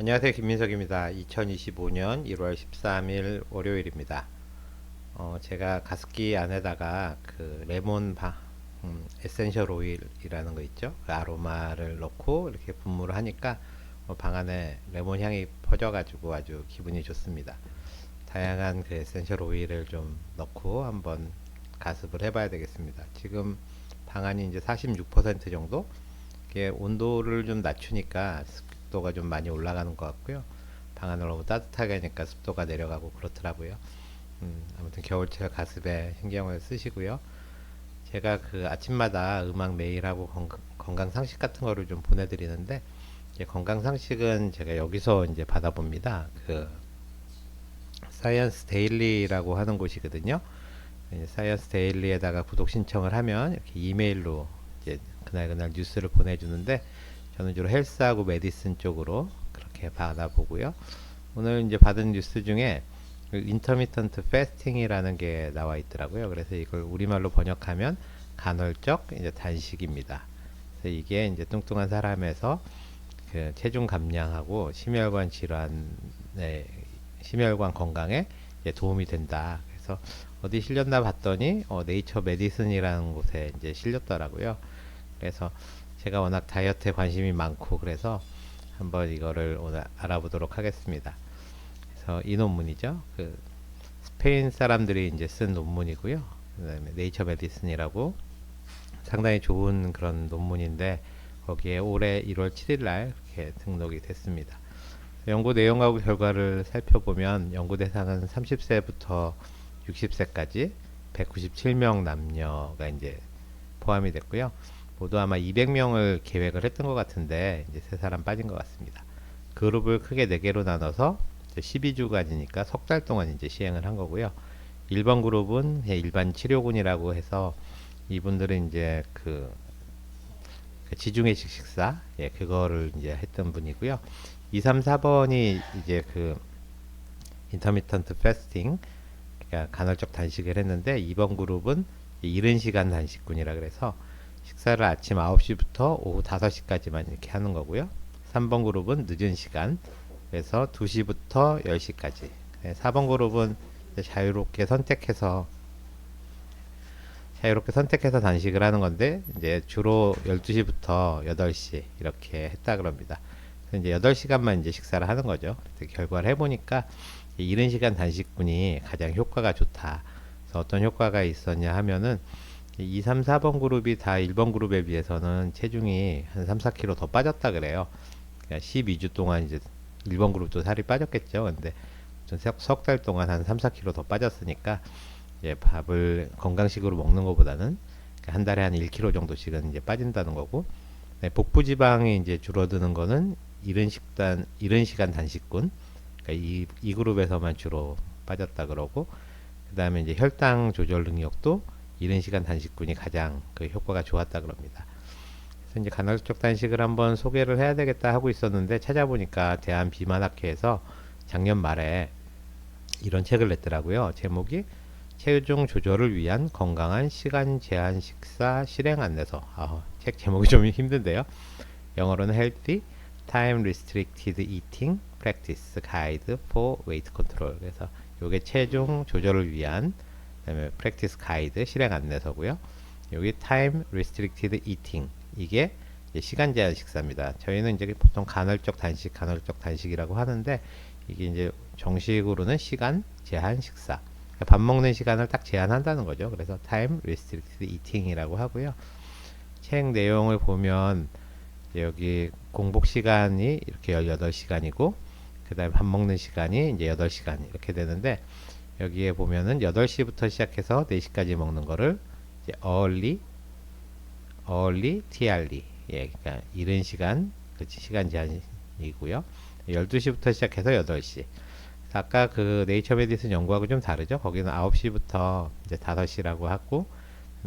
안녕하세요. 김민석입니다. 2025년 1월 13일 월요일입니다. 제가 가습기 안에다가 그 에센셜 오일이라는 거 있죠? 그 아로마를 넣고 이렇게 분무를 하니까 방 안에 레몬 향이 퍼져가지고 아주 기분이 좋습니다. 다양한 그 에센셜 오일을 좀 넣고 한번 가습을 해봐야 되겠습니다. 지금 방 안이 이제 46% 정도? 이게 온도를 좀 낮추니까 습도가 좀 많이 올라가는 것 같고요. 방 안을 너무 따뜻하게 하니까 습도가 내려가고 그렇더라고요. 아무튼 겨울철 가습에 신경을 쓰시고요. 제가 그 아침마다 음악 메일하고 건강 상식 같은 거를 좀 보내드리는데, 건강 상식은 제가 여기서 이제 받아봅니다. 그 사이언스 데일리라고 하는 곳이거든요. 사이언스 데일리에다가 구독 신청을 하면 이렇게 이메일로 이제 그날 뉴스를 보내주는데, 저는 주로 헬스하고 메디슨 쪽으로 그렇게 받아보고요. 오늘 이제 받은 뉴스 중에 인터미턴트 패스팅이라는 게 나와 있더라고요. 그래서 이걸 우리말로 번역하면 간헐적 이제 단식입니다. 그래서 이게 이제 뚱뚱한 사람에서 그 체중 감량하고 심혈관 건강에 도움이 된다. 그래서 어디 실렸나 봤더니 네이처 메디슨이라는 곳에 이제 실렸더라고요. 그래서 제가 워낙 다이어트에 관심이 많고 그래서 한번 이거를 오늘 알아보도록 하겠습니다. 그래서 이 논문이죠. 그 스페인 사람들이 이제 쓴 논문이고요. 그다음에 네이처 메디슨이라고 상당히 좋은 그런 논문인데 거기에 올해 1월 7일 날 이렇게 등록이 됐습니다. 연구 내용하고 결과를 살펴보면 연구 대상은 30세부터 60세까지 197명 남녀가 이제 포함이 됐고요. 모두 아마 200명을 계획을 했던 것 같은데 이제 3사람 빠진 것 같습니다. 그룹을 크게 4개로 나눠서 12주간이니까 석 달 동안 이제 시행을 한 거고요. 1번 그룹은 일반 치료군이라고 해서 이분들은 이제 그 지중해식 식사 그거를 이제 했던 분이고요. 2, 3, 4번이 이제 그 인터미턴트 패스팅 그러니까 간헐적 단식을 했는데 2번 그룹은 이른 시간 단식군이라 그래서 식사를 아침 9시부터 오후 5시까지만 이렇게 하는 거고요. 3번 그룹은 늦은 시간 그래서 2시부터 10시까지 4번 그룹은 자유롭게 선택해서 단식을 하는 건데 이제 주로 12시부터 8시 이렇게 했다 그럽니다. 그래서 이제 8시간만 이제 식사를 하는 거죠. 결과를 해보니까 이른 시간 단식군이 가장 효과가 좋다. 그래서 어떤 효과가 있었냐 하면은 2, 3, 4번 그룹이 다 1번 그룹에 비해서는 체중이 한 3, 4kg 더 빠졌다 그래요. 그러니까 12주 동안 이제 1번 그룹도 살이 빠졌겠죠. 근데 석 달 동안 한 3, 4kg 더 빠졌으니까 밥을 건강식으로 먹는 것보다는 한 달에 한 1kg 정도씩은 이제 빠진다는 거고, 복부 지방이 이제 줄어드는 거는 이른 시간 단식군, 그러니까 이 그룹에서만 주로 빠졌다 그러고, 그 다음에 이제 혈당 조절 능력도 이른 시간 단식군이 가장 그 효과가 좋았다 그럽니다. 그래서 이제 간헐적 단식을 한번 소개를 해야 되겠다 하고 있었는데 찾아보니까 대한비만학회에서 작년 말에 이런 책을 냈더라고요. 제목이 체중 조절을 위한 건강한 시간 제한 식사 실행 안내서. 책 제목이 좀 힘든데요. 영어로는 Healthy Time Restricted Eating Practice Guide for Weight Control. 그래서 이게 체중 조절을 위한 그다음에 Practice Guide 실행 안내서고요. 여기 Time Restricted Eating 이게 시간 제한 식사입니다. 저희는 이제 보통 간헐적 단식이라고 하는데 이게 이제 정식으로는 시간 제한 식사. 밥 먹는 시간을 딱 제한한다는 거죠. 그래서 Time Restricted Eating이라고 하고요. 책 내용을 보면 여기 공복 시간이 이렇게 18시간이고 그 다음에 밥 먹는 시간이 이제 8시간 이렇게 되는데 여기에 보면은 8시부터 시작해서 4시까지 먹는 거를 이제 early TRE 그러니까 이른 시간 시간 제한이고요. 12시부터 시작해서 8시. 아까 그 네이처 메디슨 연구하고 좀 다르죠. 거기는 9시부터 이제 5시라고 하고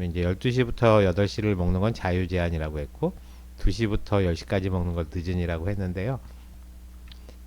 이제 12시부터 8시를 먹는 건 자유 제한이라고 했고 2시부터 10시까지 먹는 걸 늦은이라고 했는데요.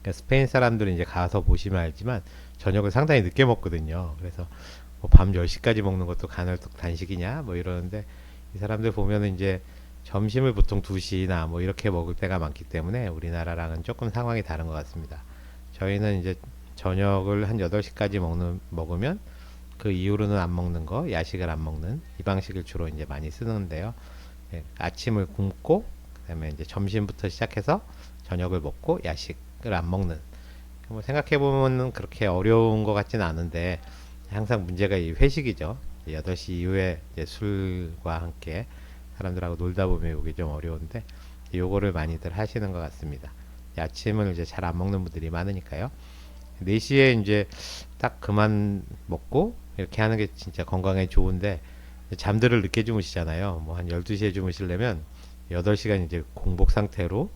그러니까 스페인 사람들은 이제 가서 보시면 알지만 저녁을 상당히 늦게 먹거든요. 그래서 뭐밤 10시까지 먹는 것도 간헐적 단식이냐 뭐 이러는데 이 사람들 보면은 이제 점심을 보통 2시나 뭐 이렇게 먹을 때가 많기 때문에 우리나라랑은 조금 상황이 다른 것 같습니다. 저희는 이제 저녁을 한 8시까지 먹으면 그 이후로는 안 먹는 거, 야식을 안 먹는 이 방식을 주로 이제 많이 쓰는데요. 예, 아침을 굶고 그다음에 이제 점심부터 시작해서 저녁을 먹고 야식을 안 먹는. 뭐 생각해 보면 그렇게 어려운 것 같지는 않은데 항상 문제가 이 회식이죠. 8시 이후에 이제 술과 함께 사람들하고 놀다 보면 이게 좀 어려운데 요거를 많이들 하시는 것 같습니다. 아침을 이제 잘 안 먹는 분들이 많으니까요. 4시에 이제 딱 그만 먹고 이렇게 하는 게 진짜 건강에 좋은데 잠들을 늦게 주무시잖아요. 뭐 한 12시에 주무시려면 8시간 이제 공복 상태로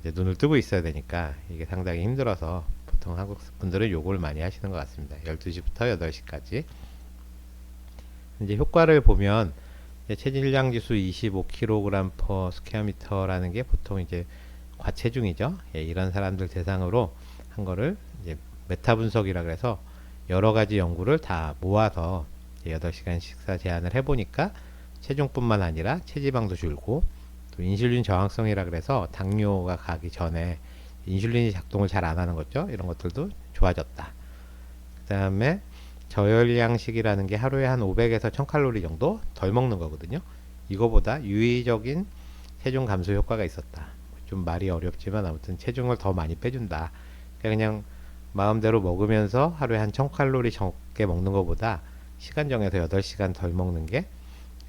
이제 눈을 뜨고 있어야 되니까 이게 상당히 힘들어서 보통 한국 분들은 요걸 많이 하시는 것 같습니다. 12시부터 8시까지. 이제 효과를 보면 체질량 지수 25kg per square meter라는 게 보통 이제 과체중이죠. 예, 이런 사람들 대상으로 한 거를 이제 메타 분석이라 그래서 여러 가지 연구를 다 모아서 8시간 식사 제한을 해보니까 체중뿐만 아니라 체지방도 줄고 또 인슐린 저항성이라 그래서 당뇨가 가기 전에 인슐린이 작동을 잘 안 하는 거죠. 이런 것들도 좋아졌다. 그 다음에 저열량식이라는 게 하루에 한 500에서 1000칼로리 정도 덜 먹는 거거든요. 이거보다 유의적인 체중 감소 효과가 있었다. 좀 말이 어렵지만 아무튼 체중을 더 많이 빼준다. 그냥 마음대로 먹으면서 하루에 한 1000칼로리 적게 먹는 것보다 시간 정해서 8시간 덜 먹는 게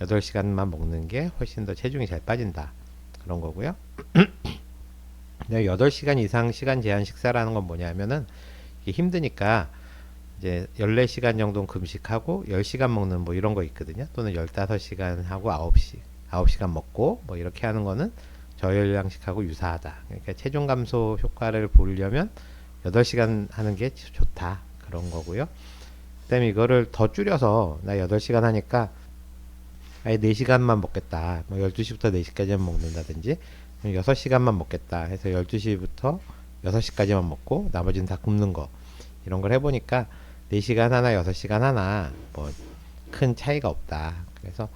8시간만 먹는 게 훨씬 더 체중이 잘 빠진다. 그런 거고요. 8시간 이상 시간 제한 식사라는 건 뭐냐면은 이게 힘드니까 이제 14시간 정도 금식하고 10시간 먹는 뭐 이런 거 있거든요. 또는 15시간 하고 9시간 먹고 뭐 이렇게 하는 거는 저열량식하고 유사하다. 그러니까 체중 감소 효과를 보려면 8시간 하는 게 좋다. 그런 거고요. 그다음에 이거를 더 줄여서 나 8시간 하니까 아예 4시간만 먹겠다. 뭐 12시부터 4시까지만 먹는다든지 6시간만 먹겠다 해서 12시부터 6시까지만 먹고 나머지는 다 굶는 거. 이런 걸 해보니까 4시간 하나 6시간 하나 뭐 큰 차이가 없다. 그래서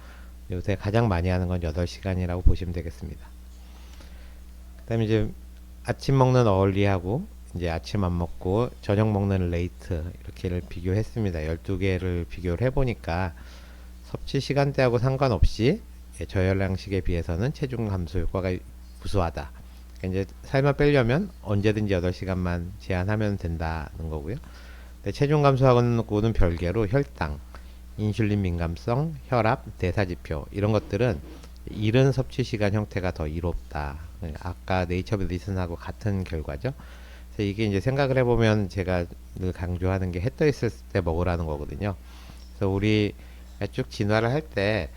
요새 가장 많이 하는 건 8시간이라고 보시면 되겠습니다. 그 다음에 이제 아침 먹는 어울리하고 이제 아침 안 먹고 저녁 먹는 레이트 이렇게를 비교했습니다. 12개를 비교를 해보니까 섭취 시간대하고 상관없이 저열량식에 비해서는 체중 감소 효과가 우수하다. 그러니까 이제 살만 빼려면 언제든지 8시간만 제한하면 된다는 거고요. 체중 감소하고는 별개로 혈당, 인슐린 민감성, 혈압, 대사지표 이런 것들은 이른 섭취 시간 형태가 더 이롭다. 아까 네이처 메디슨하고 같은 결과죠. 그래서 이게 이제 생각을 해보면 제가 늘 강조하는 게 해 떠 있을 때 먹으라는 거거든요. 그래서 우리 쭉 진화를 할 때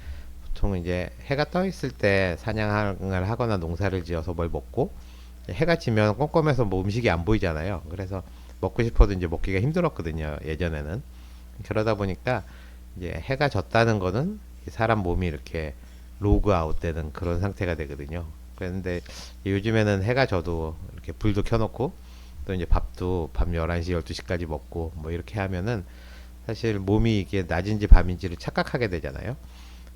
보통 이제 해가 떠 있을 때 사냥을 하거나 농사를 지어서 뭘 먹고 해가 지면 꼼꼼해서 뭐 음식이 안 보이잖아요. 그래서 먹고 싶어도 이제 먹기가 힘들었거든요. 예전에는. 그러다 보니까 이제 해가 졌다는 거는 사람 몸이 이렇게 로그 아웃 되는 그런 상태가 되거든요. 그런데 요즘에는 해가 져도 이렇게 불도 켜놓고 또 이제 밥도 밤 11시, 12시까지 먹고 뭐 이렇게 하면은 사실 몸이 이게 낮인지 밤인지를 착각하게 되잖아요.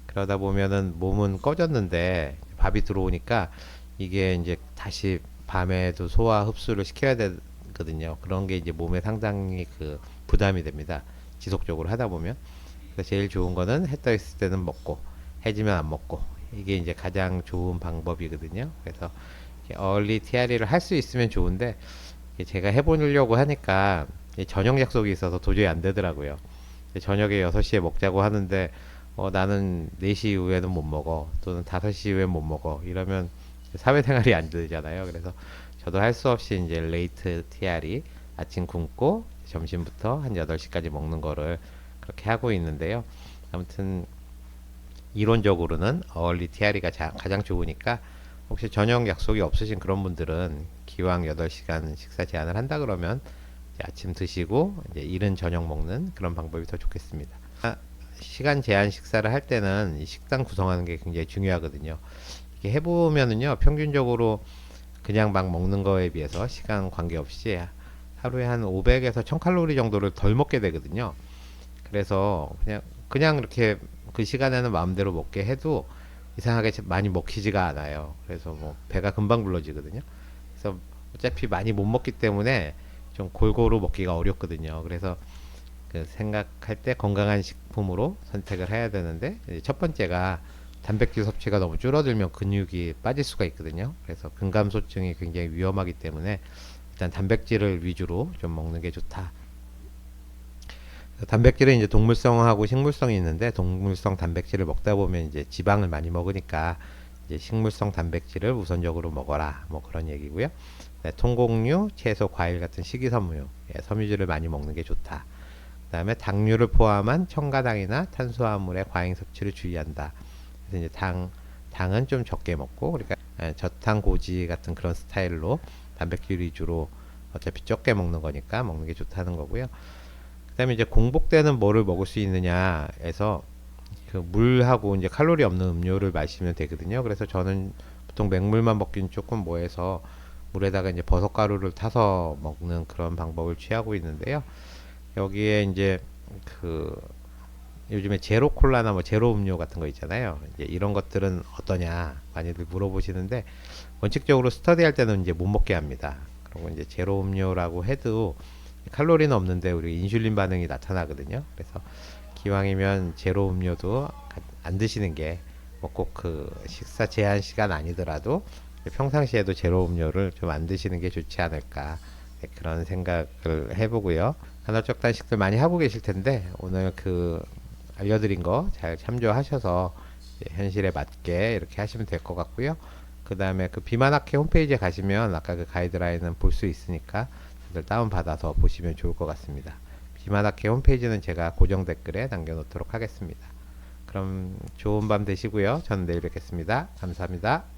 그러다 보면은 몸은 꺼졌는데 밥이 들어오니까 이게 이제 다시 밤에도 소화 흡수를 시켜야 되거든요. 그런 게 이제 몸에 상당히 그 부담이 됩니다. 지속적으로 하다 보면. 그래서 제일 좋은 거는 해 떠 있을 때는 먹고 해지면 안 먹고 이게 이제 가장 좋은 방법이거든요. 그래서 얼리 TRE를 할 수 있으면 좋은데 제가 해보려고 하니까 저녁 약속이 있어서 도저히 안 되더라고요. 저녁에 6시에 먹자고 하는데 나는 4시 이후에는 못 먹어 또는 5시 이후에 못 먹어 이러면 사회생활이 안 되잖아요. 그래서 저도 할 수 없이 이제 레이트 TRE 아침 굶고 점심부터 한 8시까지 먹는 거를 그렇게 하고 있는데요. 아무튼 이론적으로는 얼리 TRE가 가장 좋으니까 혹시 저녁 약속이 없으신 그런 분들은 기왕 8시간 식사 제한을 한다 그러면 아침 드시고 이제 이른 저녁 먹는 그런 방법이 더 좋겠습니다. 시간 제한 식사를 할 때는 이 식단 구성하는 게 굉장히 중요하거든요. 이게 해보면은요, 평균적으로 그냥 막 먹는 거에 비해서 시간 관계없이 하루에 한 500에서 1000칼로리 정도를 덜 먹게 되거든요. 그래서 그냥 이렇게 그 시간에는 마음대로 먹게 해도 이상하게 많이 먹히지가 않아요. 그래서 뭐 배가 금방 불러지거든요. 그래서 어차피 많이 못 먹기 때문에 좀 골고루 먹기가 어렵거든요. 그래서 그 생각할 때 건강한 식품으로 선택을 해야 되는데, 이제 첫 번째가 단백질 섭취가 너무 줄어들면 근육이 빠질 수가 있거든요. 그래서 근감소증이 굉장히 위험하기 때문에 일단 단백질을 위주로 좀 먹는 게 좋다. 단백질은 이제 동물성하고 식물성이 있는데, 동물성 단백질을 먹다 보면 이제 지방을 많이 먹으니까 이제 식물성 단백질을 우선적으로 먹어라, 뭐 그런 얘기고요. 네, 통곡류, 채소, 과일 같은 식이섬유, 예, 섬유질을 많이 먹는 게 좋다. 그다음에 당류를 포함한 첨가당이나 탄수화물의 과잉 섭취를 주의한다. 그래서 이제 당은 좀 적게 먹고, 그러니까 저탄고지 같은 그런 스타일로 단백질 위주로 어차피 적게 먹는 거니까 먹는 게 좋다는 거고요. 그다음에 이제 공복 때는 뭐를 먹을 수 있느냐에서 그 물하고 이제 칼로리 없는 음료를 마시면 되거든요. 그래서 저는 보통 맹물만 먹기는 조금 뭐해서 물에다가 이제 버섯가루를 타서 먹는 그런 방법을 취하고 있는데요. 여기에 이제 그 요즘에 제로 콜라나 뭐 제로 음료 같은 거 있잖아요. 이제 이런 것들은 어떠냐 많이들 물어보시는데, 원칙적으로 스터디할 때는 이제 못 먹게 합니다. 그리고 이제 제로 음료라고 해도 칼로리는 없는데 우리 인슐린 반응이 나타나거든요. 그래서 기왕이면 제로 음료도 안 드시는 게, 뭐 꼭 그 식사 제한 시간 아니더라도 평상시에도 제로 음료를 좀 안 드시는 게 좋지 않을까, 네, 그런 생각을 해보고요. 간헐적 단식들 많이 하고 계실 텐데, 오늘 그 알려드린 거 잘 참조하셔서 현실에 맞게 이렇게 하시면 될 것 같고요. 그 다음에 그 비만학회 홈페이지에 가시면 아까 그 가이드라인은 볼 수 있으니까 다들 다운받아서 보시면 좋을 것 같습니다. 비만학회 홈페이지는 제가 고정 댓글에 남겨놓도록 하겠습니다. 그럼 좋은 밤 되시고요. 저는 내일 뵙겠습니다. 감사합니다.